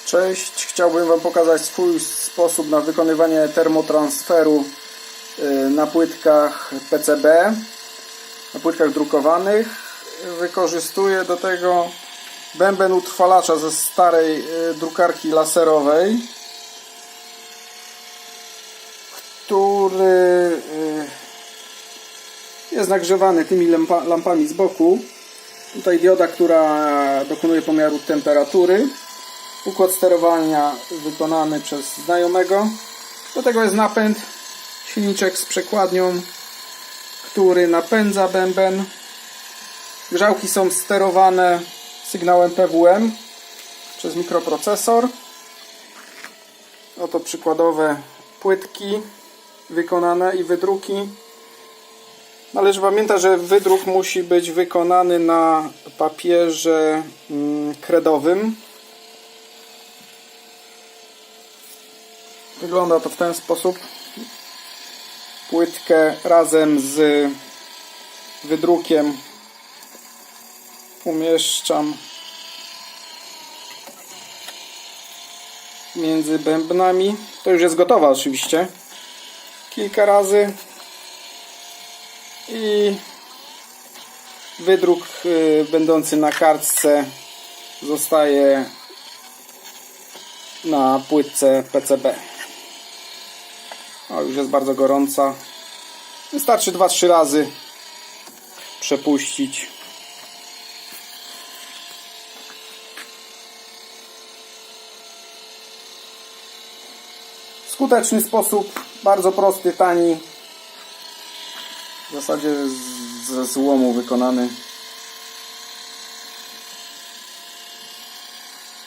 Cześć, chciałbym Wam pokazać swój sposób na wykonywanie termotransferu na płytkach PCB, na płytkach drukowanych. Wykorzystuję do tego bęben utrwalacza ze starej drukarki laserowej, który jest nagrzewany tymi lampami z boku. Tutaj dioda, która dokonuje pomiaru temperatury. Układ sterowania wykonany przez znajomego. Do tego jest napęd, silniczek z przekładnią, który napędza bęben. Grzałki są sterowane sygnałem PWM przez mikroprocesor. Oto przykładowe płytki wykonane i wydruki. Należy pamiętać, że wydruk musi być wykonany na papierze kredowym. Wygląda to w ten sposób. Płytkę razem z wydrukiem umieszczam między bębnami. To już jest gotowa oczywiście. Kilka razy i wydruk będący na kartce zostaje na płytce PCB. O, już jest bardzo gorąca. Wystarczy 2-3 razy przepuścić. Skuteczny sposób, bardzo prosty, tani. W zasadzie ze złomu wykonany.